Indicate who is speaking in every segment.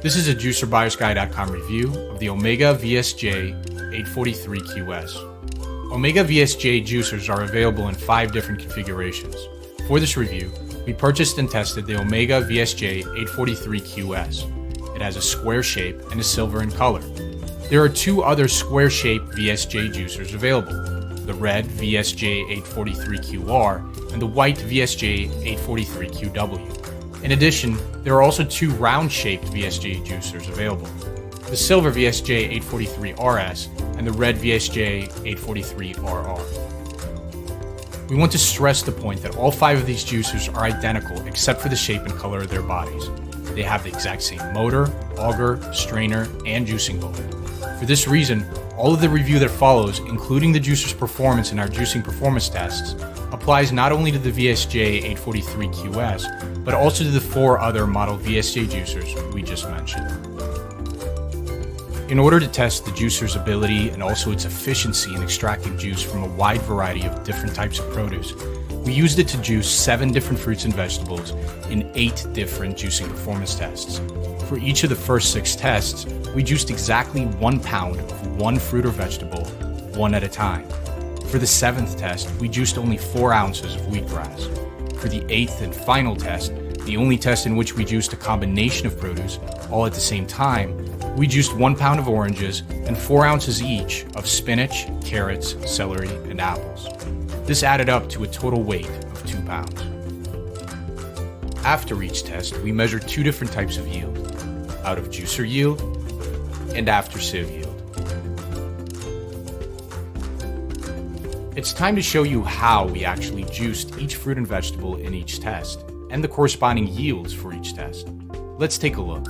Speaker 1: This is a juicerbuyersguide.com review of the Omega VSJ843QS. Omega VSJ juicers are available in 5 different configurations. For this review, we purchased and tested the Omega VSJ843QS. It has a square shape and is silver in color. There are 2 other square-shaped VSJ juicers available, the red VSJ843QR and the white VSJ843QW. In addition, there are also 2 round-shaped VSJ juicers available, the silver VSJ843RS and the red VSJ843RR. We want to stress the point that all 5 of these juicers are identical except for the shape and color of their bodies. They have the exact same motor, auger, strainer, and juicing bowl. For this reason, all of the review that follows, including the juicer's performance in our juicing performance tests, applies not only to the VSJ843QS, but also to the 4 other model VSJ juicers we just mentioned. In order to test the juicer's ability and also its efficiency in extracting juice from a wide variety of different types of produce, we used it to juice 7 different fruits and vegetables in 8 different juicing performance tests. For each of the first 6 tests, we juiced exactly 1 pound of one fruit or vegetable, one at a time. For the 7th test, we juiced only 4 ounces of wheatgrass. For the 8th and final test, the only test in which we juiced a combination of produce, all at the same time, we juiced 1 pound of oranges and 4 ounces each of spinach, carrots, celery, and apples. This added up to a total weight of 2 pounds. After each test, we measured 2 different types of yield, out of juicer yield and after sieve yield. It's time to show you how we actually juiced each fruit and vegetable in each test, and the corresponding yields for each test. Let's take a look.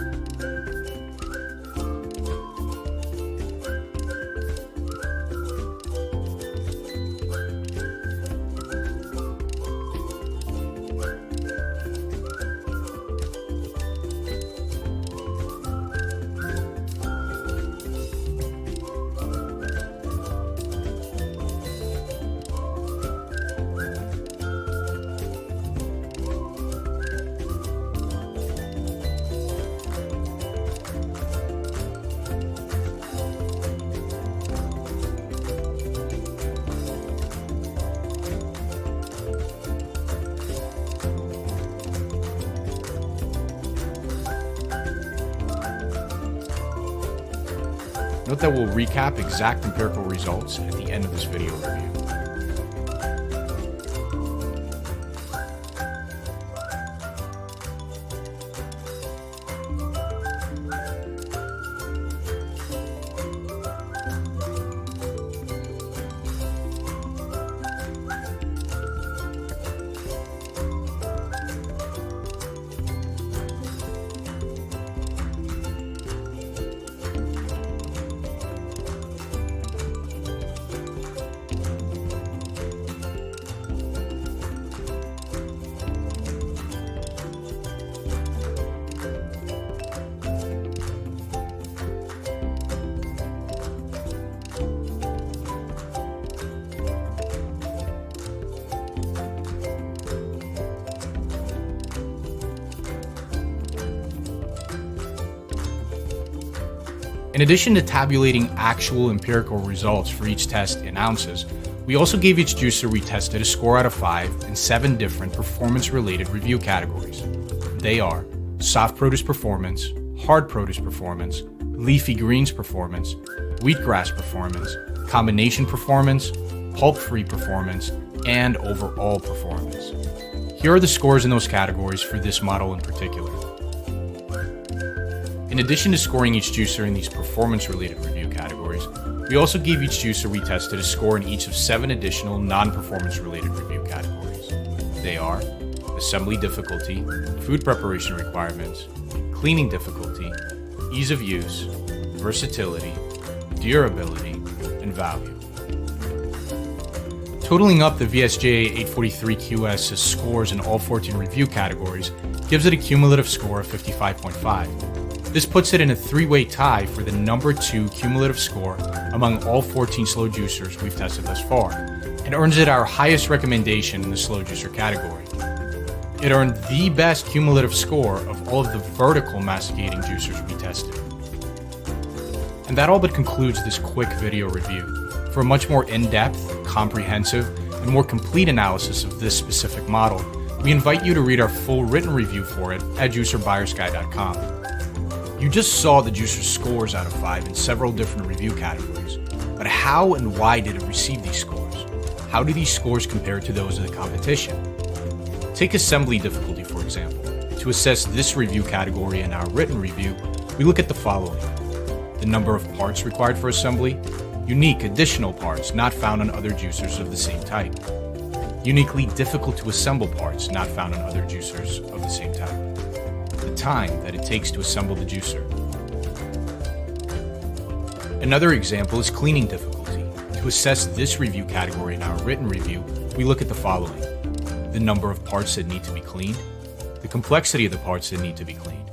Speaker 1: Note that we'll recap exact empirical results at the end of this video review. In addition to tabulating actual empirical results for each test in ounces, we also gave each juicer we tested a score out of 5 in 7 different performance-related review categories. They are soft produce performance, hard produce performance, leafy greens performance, wheatgrass performance, combination performance, pulp-free performance, and overall performance. Here are the scores in those categories for this model in particular. In addition to scoring each juicer in these performance-related review categories, we also gave each juicer we tested a score in each of 7 additional non-performance-related review categories. They are assembly difficulty, food preparation requirements, cleaning difficulty, ease of use, versatility, durability, and value. Totaling up the VSJ843QS's scores in all 14 review categories gives it a cumulative score of 55.5. This puts it in a 3-way tie for the number 2 cumulative score among all 14 slow juicers we've tested thus far, and earns it our highest recommendation in the slow juicer category. It earned the best cumulative score of all of the vertical masticating juicers we tested. And that all but concludes this quick video review. For a much more in-depth, comprehensive, and more complete analysis of this specific model, we invite you to read our full written review for it at juicerbuyersguide.com. You just saw the juicer's scores out of 5 in several different review categories, but how and why did it receive these scores? How do these scores compare to those of the competition? Take assembly difficulty, for example. To assess this review category in our written review, we look at the following: the number of parts required for assembly, unique additional parts not found on other juicers of the same type, uniquely difficult to assemble parts not found on other juicers of the same type, the time that it takes to assemble the juicer. Another example is cleaning difficulty. To assess this review category in our written review, we look at the following: the number of parts that need to be cleaned, the complexity of the parts that need to be cleaned,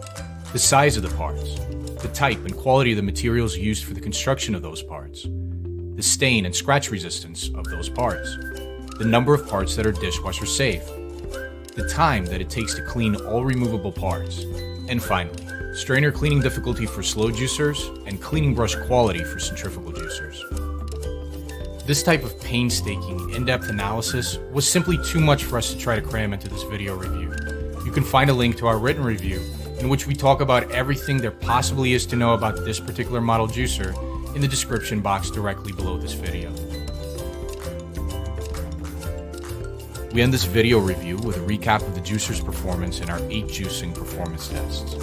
Speaker 1: the size of the parts, the type and quality of the materials used for the construction of those parts, the stain and scratch resistance of those parts, the number of parts that are dishwasher safe, the time that it takes to clean all removable parts, and finally, strainer cleaning difficulty for slow juicers and cleaning brush quality for centrifugal juicers. This type of painstaking, in-depth analysis was simply too much for us to try to cram into this video review. You can find a link to our written review in which we talk about everything there possibly is to know about this particular model juicer in the description box directly below this video. We end this video review with a recap of the juicer's performance in our 8 juicing performance tests.